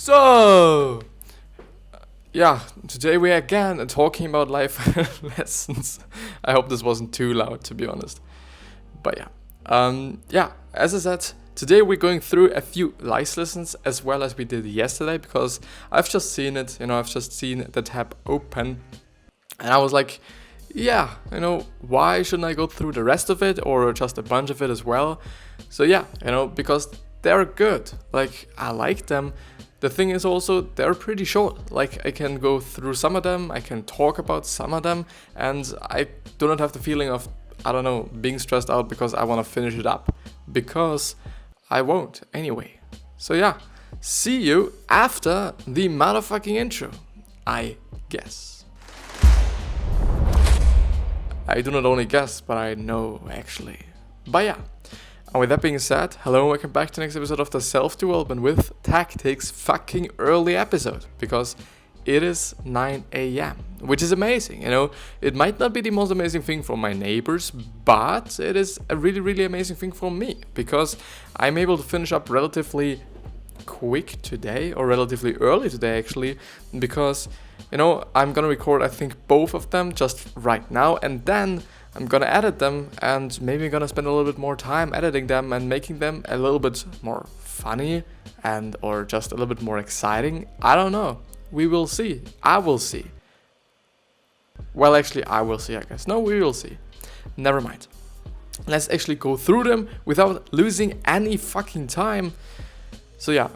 So, yeah, today we are again talking about life lessons. I hope this wasn't too loud, to be honest. But yeah, as I said, today we're going through a few life lessons as well as we did yesterday because I've just seen it, I've just seen the tab open and I was like, yeah, why shouldn't I go through the rest of it or just a bunch of it as well? So yeah, because they're good. Like, I like them. The thing is also, they're pretty short. Like, I can go through some of them, I can talk about some of them, and I do not have the feeling of, being stressed out because I want to finish it up. Because I won't anyway. So yeah, see you after the motherfucking intro, I guess. I do not only guess, but I know actually. But yeah. And with that being said, hello and welcome back to the next episode of the Self-Development with Tactics fucking early episode. Because it is 9 a.m. which is amazing, It might not be the most amazing thing for my neighbors, but it is a really, really amazing thing for me. Because I'm able to finish up relatively quick today, or relatively early today actually. Because, I'm gonna record I think both of them just right now, and then I'm gonna edit them and maybe I'm gonna spend a little bit more time editing them and making them a little bit more funny and or just a little bit more exciting. I don't know. We will see. I will see. Well, actually, I will see, I guess. No, we will see. Never mind. Let's actually go through them without losing any fucking time. So yeah,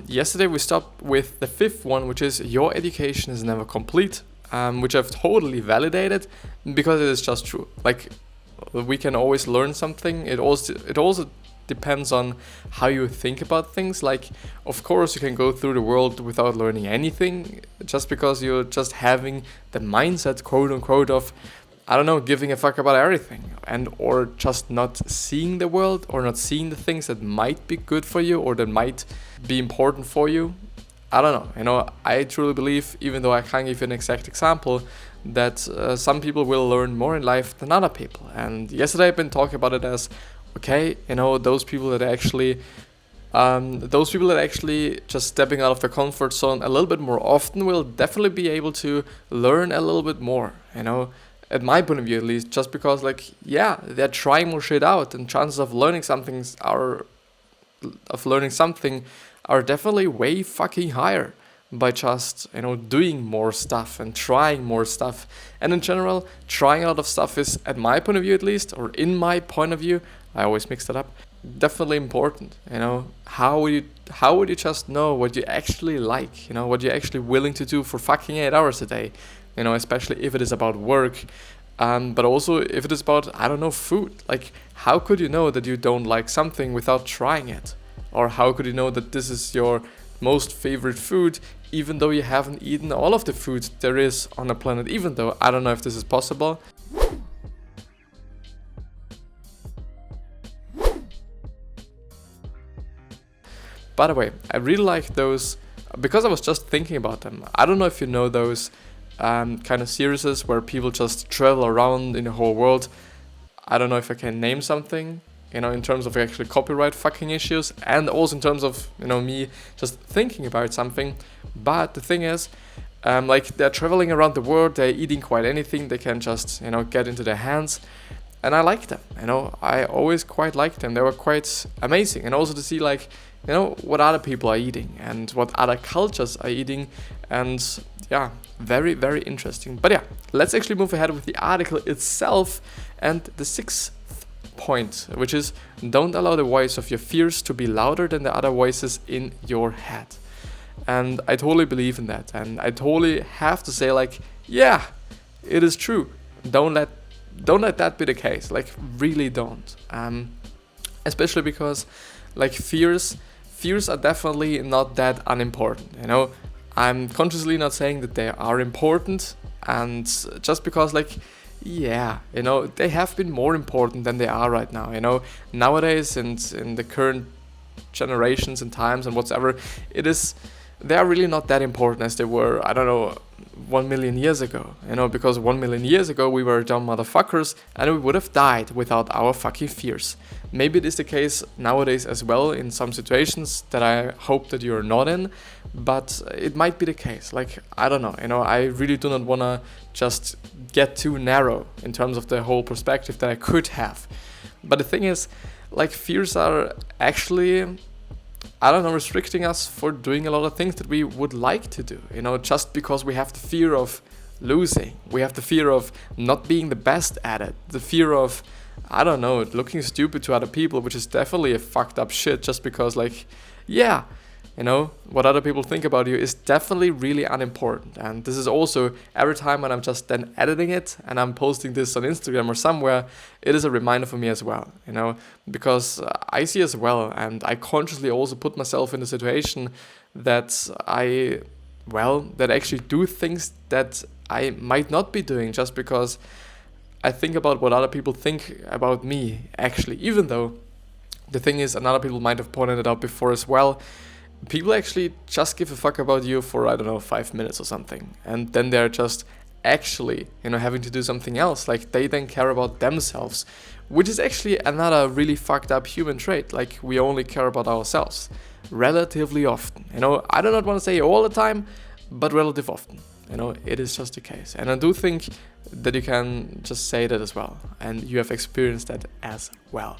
yesterday we stopped with the fifth one, which is your education is never complete. Which I've totally validated because it is just true. Like, we can always learn something. It also depends on how you think about things. Like, of course, you can go through the world without learning anything just because you're just having the mindset, quote unquote, of, giving a fuck about everything and or just not seeing the world or not seeing the things that might be good for you or that might be important for you. I don't know, I truly believe, even though I can't give you an exact example, that some people will learn more in life than other people. And yesterday I've been talking about it as, okay, those people that actually just stepping out of their comfort zone a little bit more often will definitely be able to learn a little bit more, at my point of view at least, just because, they're trying more shit out and chances of learning something are definitely way fucking higher by just, doing more stuff and trying more stuff. And in general, trying a lot of stuff is, at my point of view at least, or in my point of view, I always mix that up, definitely important. How would you just know what you actually like, what you're actually willing to do for fucking 8 hours a day, especially if it is about work, but also if it is about, food. Like, how could you know that you don't like something without trying it? Or how could you know that this is your most favorite food, even though you haven't eaten all of the food there is on the planet, even though I don't know if this is possible. By the way, I really like those, because I was just thinking about them. I don't know if you know those kind of series where people just travel around in the whole world. I don't know if I can name something, in terms of actually copyright fucking issues, and also in terms of, me just thinking about something. But the thing is, they're traveling around the world, they're eating quite anything they can just, get into their hands. And I like them, I always quite liked them. They were quite amazing. And also to see, what other people are eating and what other cultures are eating. And yeah, very, very interesting. But yeah, let's actually move ahead with the article itself and the sixth point, which is, don't allow the voice of your fears to be louder than the other voices in your head. And I totally believe in that, and I totally have to say, yeah, it is true. Don't let that be the case. Really don't. Especially because fears are definitely not that unimportant. I'm consciously not saying that they are important, and just because they have been more important than they are right now. Nowadays and in the current generations and times and whatsoever, it is they are really not that important as they were, I don't know, 1 million years ago, because 1 million years ago we were dumb motherfuckers and we would have died without our fucking fears. Maybe it is the case nowadays as well in some situations that I hope that you're not in, but it might be the case. Like, I don't know, I really do not want to just get too narrow in terms of the whole perspective that I could have. But the thing is, like, fears are actually, I don't know, restricting us for doing a lot of things that we would like to do, just because we have the fear of losing. We have the fear of not being the best at it. The fear of, I don't know, looking stupid to other people, which is definitely a fucked up shit just because, like, yeah, what other people think about you is definitely really unimportant. And this is also, every time when I'm just then editing it and I'm posting this on Instagram or somewhere, it is a reminder for me as well, because I see as well, and I consciously also put myself in a situation that that actually do things that I might not be doing just because I think about what other people think about me, actually, even though the thing is, and other people might have pointed it out before as well, people actually just give a fuck about you for, I don't know, 5 minutes or something. And then they're just actually, having to do something else. Like, they then care about themselves, which is actually another really fucked up human trait. Like, we only care about ourselves relatively often. I do not want to say all the time, but relatively often. It is just the case. And I do think that you can just say that as well. And you have experienced that as well.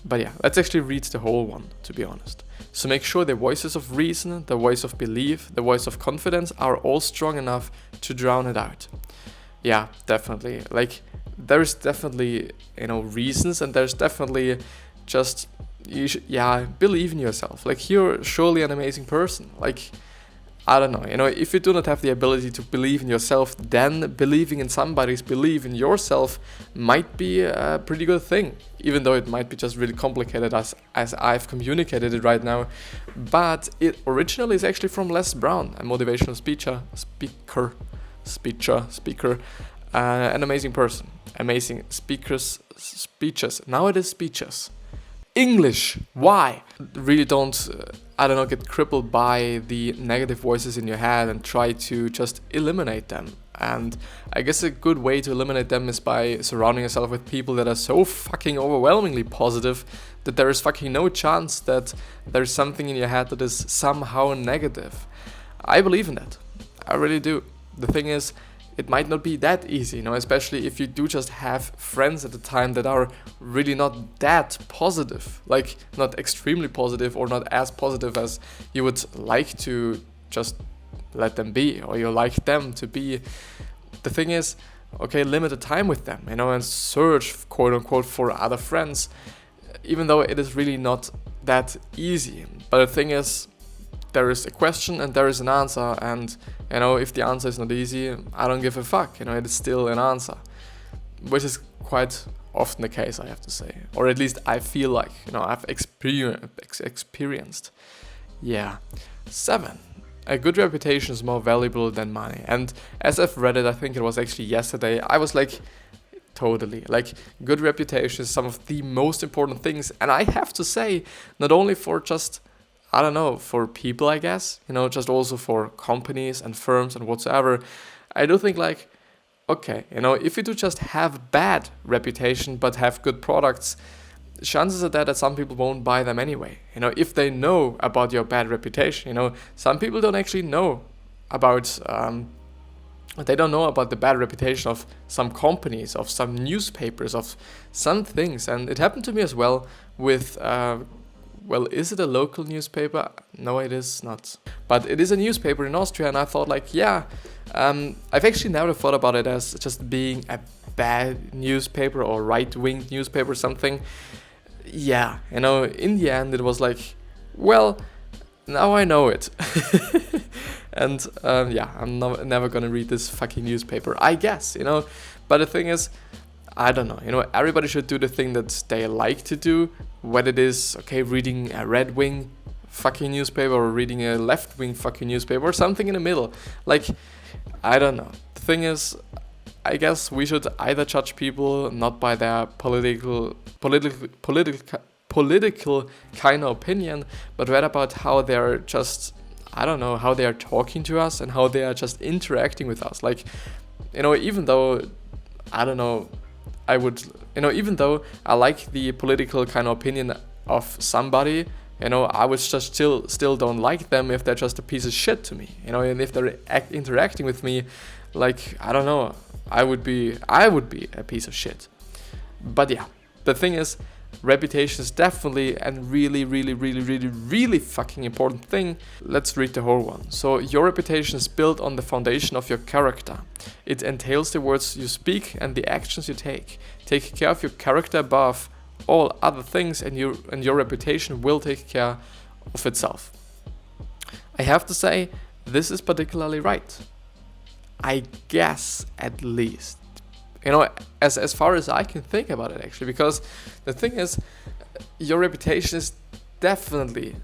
But yeah, let's actually read the whole one, to be honest. So make sure the voices of reason, the voice of belief, the voice of confidence are all strong enough to drown it out. Yeah, definitely. Like, there's definitely, reasons, and there's definitely just, believe in yourself. Like, you're surely an amazing person. Like, I don't know, if you do not have the ability to believe in yourself, then believing in somebody's belief in yourself might be a pretty good thing, even though it might be just really complicated as I've communicated it right now. But it originally is actually from Les Brown, a motivational speaker, an amazing person, amazing speeches. Now it is speeches. English, why? Really don't, get crippled by the negative voices in your head and try to just eliminate them. And I guess a good way to eliminate them is by surrounding yourself with people that are so fucking overwhelmingly positive that there is fucking no chance that there's something in your head that is somehow negative. I believe in that. I really do. The thing is, it might not be that easy, especially if you do just have friends at the time that are really not that positive, like not extremely positive or not as positive as you would like to just let them be, or you like them to be. The thing is, okay, limit the time with them, and search, quote unquote, for other friends, even though it is really not that easy. But the thing is, there is a question and there is an answer, and if the answer is not easy, I don't give a fuck, it is still an answer, which is quite often the case, I have to say, or at least I feel like, I've experienced. Yeah. 7. A good reputation is more valuable than money. And as I've read it, I think it was actually yesterday, I was like, totally, like, good reputation is some of the most important things, and I have to say, not only for just, I don't know, for people, I guess, just also for companies and firms and whatsoever. I do think, like, okay, if you do just have bad reputation but have good products, chances are that some people won't buy them anyway. If they know about your bad reputation, some people don't actually know about, they don't know about the bad reputation of some companies, of some newspapers, of some things. And it happened to me as well with, is it a local newspaper? No, it is not. But it is a newspaper in Austria, and I thought, like, I've actually never thought about it as just being a bad newspaper or right-wing newspaper or something. Yeah, in the end, it was like, well, now I know it. And, I'm never gonna read this fucking newspaper, I guess, But the thing is, I don't know, everybody should do the thing that they like to do, whether it is, okay, reading a red-wing fucking newspaper or reading a left-wing fucking newspaper or something in the middle. Like, I don't know. The thing is, I guess we should either judge people not by their political kind of opinion, but rather about how they're just, I don't know, how they are talking to us and how they are just interacting with us. Like, even though, I don't know, even though I like the political kind of opinion of somebody, I would just still don't like them if they're just a piece of shit to me, and if they're interacting with me, like, I don't know, I would be a piece of shit. But yeah, the thing is, reputation is definitely a really, really, really, really, really fucking important thing. Let's read the whole one. So, your reputation is built on the foundation of your character. It entails the words you speak and the actions you take. Take care of your character above all other things, and your reputation will take care of itself. I have to say, this is particularly right. I guess, at least. As far as I can think about it, actually, because the thing is, your reputation is definitely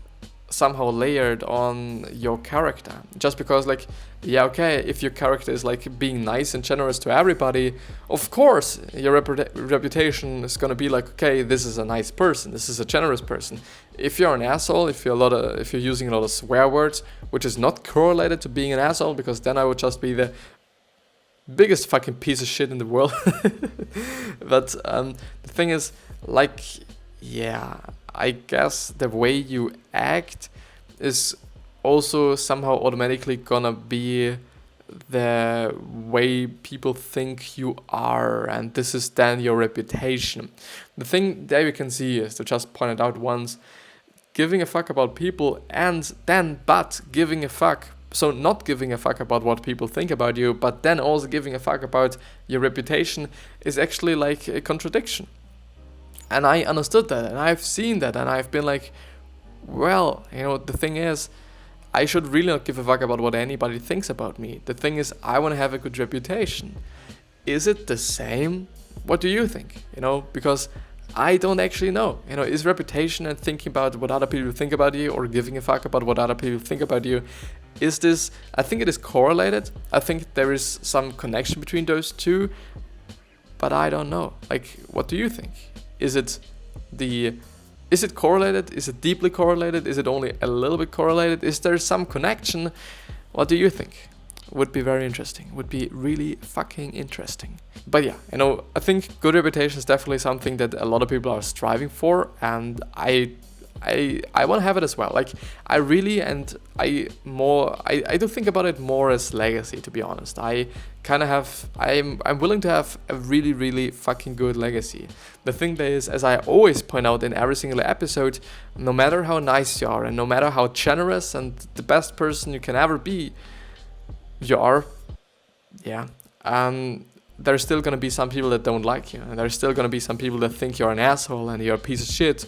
somehow layered on your character. Just because, like, yeah, okay, if your character is like being nice and generous to everybody, of course your reputation is gonna be like, okay, this is a nice person, this is a generous person. If you're an asshole, if you're using a lot of swear words, which is not correlated to being an asshole, because then I would just be the biggest fucking piece of shit in the world. But the thing is, like, yeah, I guess the way you act is also somehow automatically gonna be the way people think you are, and this is then your reputation. The thing there you can see is, to just point it out once, giving a fuck about people and then but giving a fuck. So not giving a fuck about what people think about you, but then also giving a fuck about your reputation is actually like a contradiction. And I understood that, and I've seen that, and I've been like, well, the thing is, I should really not give a fuck about what anybody thinks about me. The thing is, I want to have a good reputation. Is it the same? What do you think? Because I don't actually know. Is reputation and thinking about what other people think about you, or giving a fuck about what other people think about you, is this, I think it is correlated. I think there is some connection between those two, but I don't know. Like, what do you think? Is it correlated? Is it deeply correlated? Is it only a little bit correlated? Is there some connection? What do you think? Would be very interesting. Would be really fucking interesting. But yeah, I think good reputation is definitely something that a lot of people are striving for, and I want to have it as well. Like, I really, and I do think about it more as legacy, to be honest. I'm willing to have a really, really fucking good legacy. The thing that is, as I always point out in every single episode, no matter how nice you are, and no matter how generous and the best person you can ever be, you are, there's still gonna be some people that don't like you, and there's still gonna be some people that think you're an asshole and you're a piece of shit,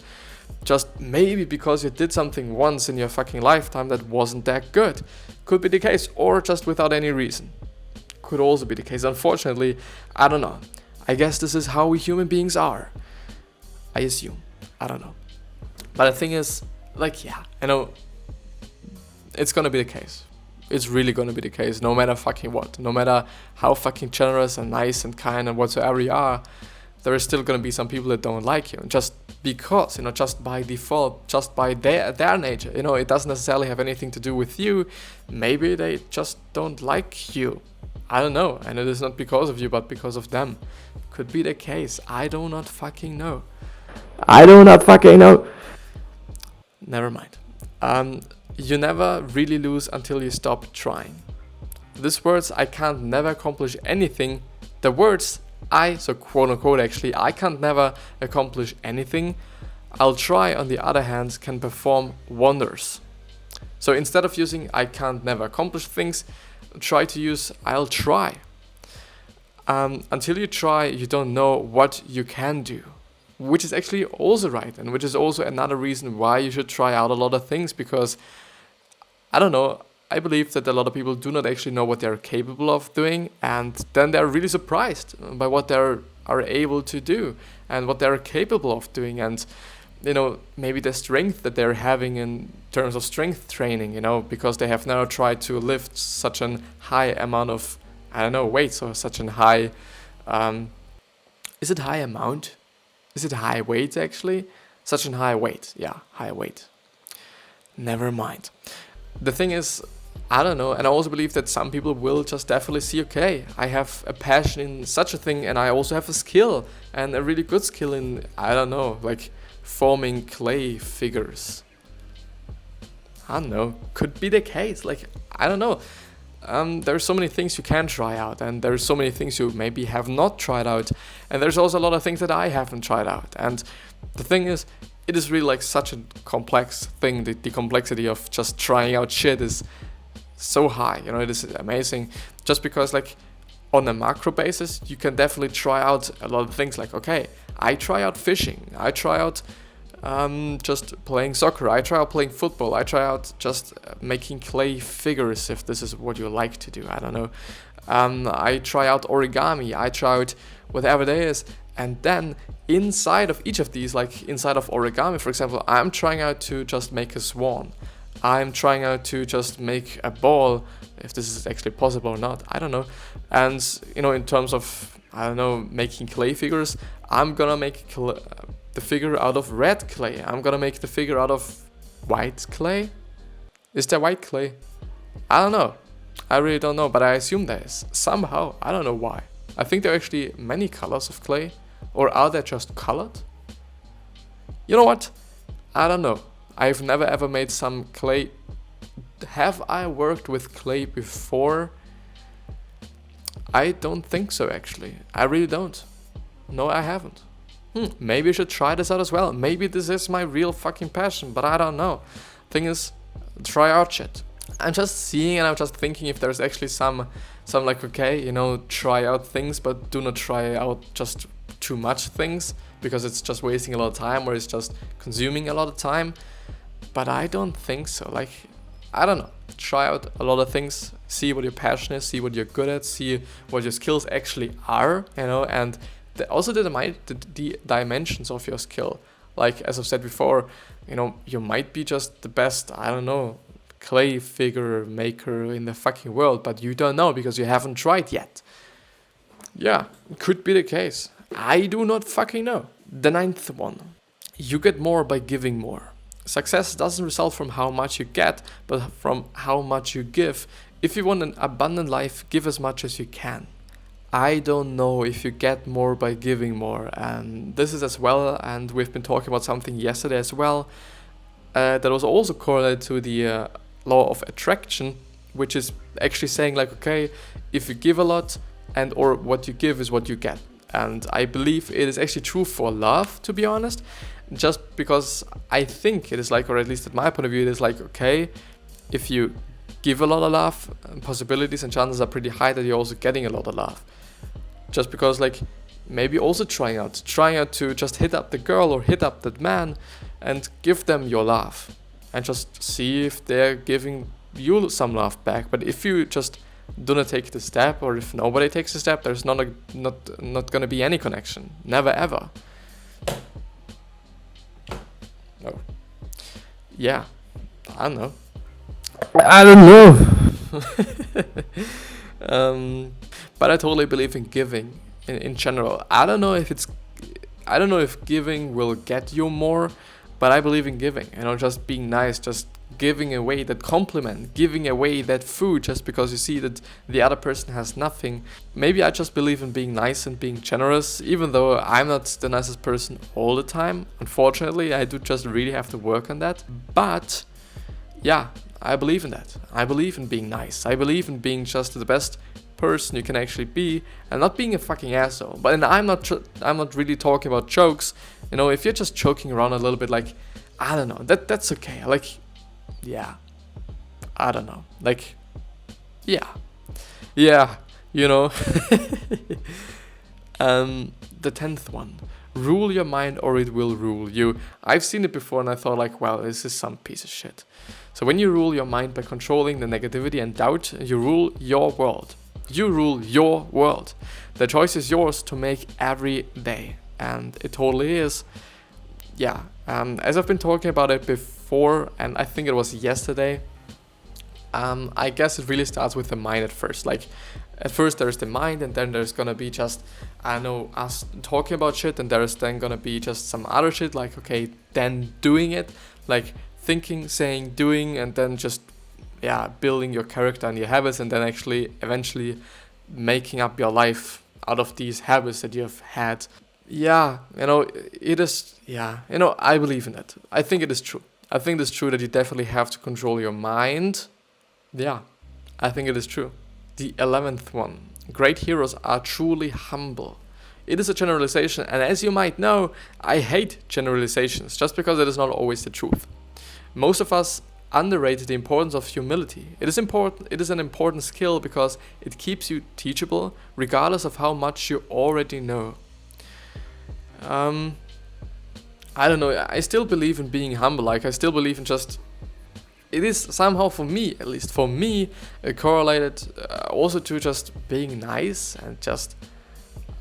just maybe because you did something once in your fucking lifetime that wasn't that good. Could be the case, or just without any reason. Could also be the case. Unfortunately, I don't know. I guess this is how we human beings are. I assume. I don't know. But the thing is, like, yeah, it's gonna be the case. It's really gonna be the case, no matter fucking what. No matter how fucking generous and nice and kind and whatsoever you are, there is still gonna be some people that don't like you. Just because, just by default, just by their nature. It doesn't necessarily have anything to do with you. Maybe they just don't like you. I don't know. And it is not because of you, but because of them. Could be the case. I do not fucking know. Never mind. You never really lose until you stop trying. These words, I can't never accomplish anything. The words, so quote unquote actually, I can't never accomplish anything. I'll try, on the other hand, can perform wonders. So instead of using I can't never accomplish things, try to use I'll try. Until you try, you don't know what you can do. Which is actually also right, and which is also another reason why you should try out a lot of things, because I don't know, I believe that a lot of people do not actually know what they're capable of doing, and then they're really surprised by what they are able to do and what they're capable of doing, and maybe the strength that they're having in terms of strength training, because they have now tried to lift such an high amount of, weight, so such an high, is it high amount? Is it high weight actually? Such an high weight, yeah, high weight. Never mind. the thing is, I don't know, and I also believe that some people will just definitely see, okay, I have a passion in such a thing, and I also have a skill, and a really good skill in, I don't know, like forming clay figures. I don't know, could be the case, like, I don't know. There's so many things you can try out, and there's so many things you maybe have not tried out, and there's also a lot of things that I haven't tried out. And the thing is, it is really like such a complex thing. The complexity of just trying out shit is so high, you know, it is amazing. Just because like on a macro basis, you can definitely try out a lot of things. Like, okay, I try out fishing, I try out just playing soccer, I try out playing football, I try out just making clay figures, if this is what you like to do, I don't know. I try out origami, I try out whatever it is, and then inside of each of these, like inside of origami, for example, I'm trying out to just make a swan. I'm trying out to just make a ball, if this is actually possible or not, I don't know. And, you know, in terms of, I don't know, making clay figures, I'm gonna make the figure out of red clay. I'm gonna make the figure out of white clay. Is there white clay? I don't know. I really don't know, but I assume there is. Somehow, I don't know why. I think there are actually many colors of clay. Or are they just colored? You know what? I don't know. I've never ever made some clay. Have I worked with clay before? I don't think so, actually. I really don't. No, I haven't. Maybe I should try this out as well. Maybe this is my real fucking passion, but I don't know. Thing is, try out shit. I'm just seeing and I'm just thinking if there's actually some like, okay, you know, try out things, but do not try out just too much things, because it's just wasting a lot of time, or it's just consuming a lot of time. But I don't think so. Like, I don't know. Try out a lot of things, see what your passion is, see what you're good at, see what your skills actually are, you know, and also the dimensions of your skill. Like, as I've said before, you know, you might be just the best, I don't know, clay figure maker in the fucking world, but you don't know because you haven't tried yet. Yeah, could be the case. I do not fucking know. The 9th one. You get more by giving more. Success doesn't result from how much you get, but from how much you give. If you want an abundant life, give as much as you can. I don't know if you get more by giving more, and this is as well, and we've been talking about something yesterday as well, that was also correlated to the law of attraction, which is actually saying like, okay, if you give a lot, and or what you give is what you get. And I believe it is actually true for love, to be honest, just because I think it is like, or at least at my point of view, it is like, okay, if you give a lot of love, possibilities and chances are pretty high that you're also getting a lot of love. Just because, like, maybe also trying out to just hit up the girl or hit up that man and give them your love and just see if they're giving you some love back. But if you just do not take the step, or if nobody takes the step, there's not gonna be any connection. Never ever. No. Yeah. I don't know. But I totally believe in giving in general. I don't know if giving will get you more, but I believe in giving. You know, just being nice, just giving away that compliment, giving away that food just because you see that the other person has nothing. Maybe I just believe in being nice and being generous, even though I'm not the nicest person all the time. Unfortunately, I do just really have to work on that. But yeah, I believe in that. I believe in being nice. I believe in being just the best person you can actually be and not being a fucking asshole. But and I'm not really talking about jokes. You know, if you're just joking around a little bit, like, I don't know, that's okay. Like, yeah, I don't know, like, yeah, you know. The 10th one. Rule your mind or it will rule you. I've seen it before and I thought like, well, this is some piece of shit. So when you rule your mind by controlling the negativity and doubt, you rule your world. You rule your world. The choice is yours to make every day. And it totally is. Yeah, as I've been talking about it before, and I think it was yesterday, I guess it really starts with the mind at first. Like, at first there's the mind, and then there's gonna be just, I don't know, us talking about shit, and there's then gonna be just some other shit, like, okay, then doing it, like thinking, saying, doing, and then just building your character and your habits, and then actually eventually making up your life out of these habits that you have had. Yeah, it is, I believe in it. I think it is true. I think it is true that you definitely have to control your mind. Yeah, I think it is true. The 11th one. Great heroes are truly humble. It is a generalization, and as you might know, I hate generalizations just because it is not always the truth. Most of us underrate the importance of humility. It is important. It is an important skill because it keeps you teachable regardless of how much you already know. I don't know. I still believe in being humble. Like, I still believe in just... It is somehow, for me, at least for me, correlated also to just being nice and just...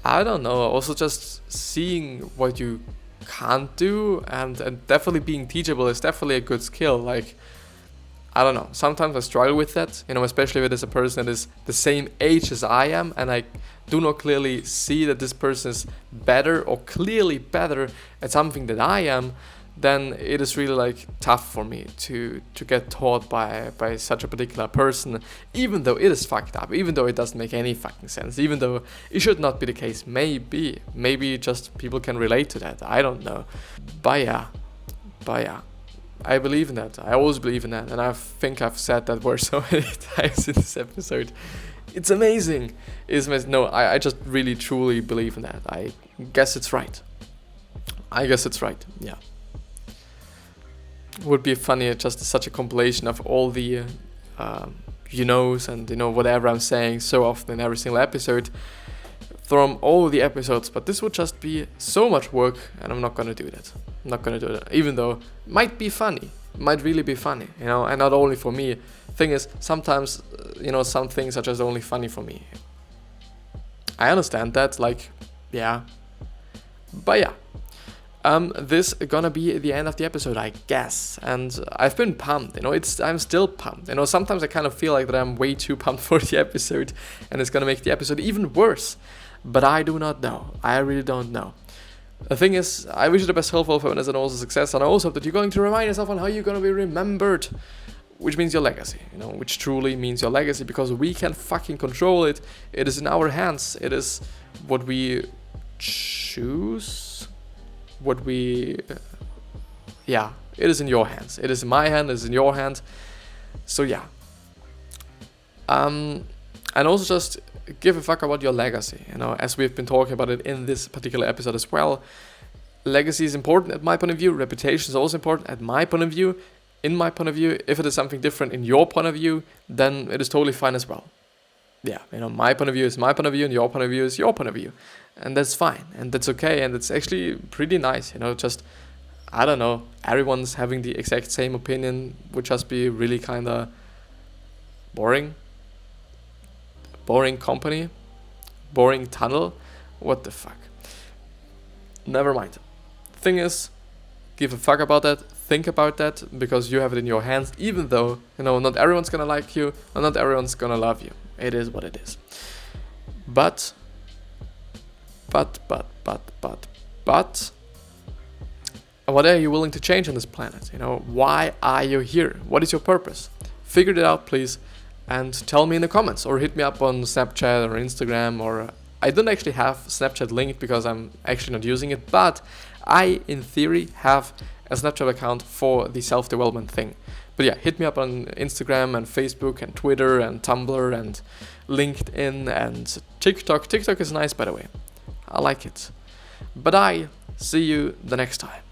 I don't know, also just seeing what you can't do, and definitely being teachable is definitely a good skill. Like, I don't know, sometimes I struggle with that, especially if it is a person that is the same age as I am, and I do not clearly see that this person is better or clearly better at something that I am. Then it is really like tough for me to get taught by such a particular person, even though it is fucked up, even though it doesn't make any fucking sense, even though it should not be the case. Maybe just people can relate to that. I don't know. But yeah, I believe in that. I always believe in that, and I think I've said that word so many times in this episode. It's amazing. It's amazing. No, I just really truly believe in that. I guess it's right. Yeah. Would be funny, just such a compilation of all the and whatever I'm saying so often in every single episode from all the episodes, but this would just be so much work, and I'm not gonna do that. Even though it might be funny, might really be funny, and not only for me. Thing is, sometimes some things are just only funny for me. I understand that, but yeah. This gonna be the end of the episode, I guess, and I've been pumped. I'm still pumped. Sometimes I kind of feel like that I'm way too pumped for the episode, and it's gonna make the episode even worse. But I do not know. I really don't know. The thing is, I wish you the best health, wellness, and also success, and I also hope that you're going to remind yourself on how you're gonna be remembered, which means your legacy. Which truly means your legacy, because we can fucking control it. It is in our hands. It is what we choose. It is in your hands. It is in my hand, it is in your hand. So yeah. And also just give a fuck about your legacy, as we've been talking about it in this particular episode as well. Legacy is important at my point of view. Reputation is also important at my point of view. In my point of view, if it is something different in your point of view, then it is totally fine as well. Yeah, my point of view is my point of view, and your point of view is your point of view. And that's fine, and that's okay, and it's actually pretty nice, just, I don't know, everyone's having the exact same opinion would just be really kind of boring. Boring company, boring tunnel, what the fuck. Never mind. Thing is, give a fuck about that, think about that, because you have it in your hands, even though, not everyone's gonna like you, or not everyone's gonna love you. It is what it is. But, what are you willing to change on this planet? Why are you here? What is your purpose? Figure it out, please, and tell me in the comments, or hit me up on Snapchat or Instagram, or I don't actually have Snapchat linked because I'm actually not using it, but I, in theory, have a Snapchat account for the self-development thing. But yeah, hit me up on Instagram and Facebook and Twitter and Tumblr and LinkedIn and TikTok. TikTok is nice, by the way. I like it. But I see you the next time.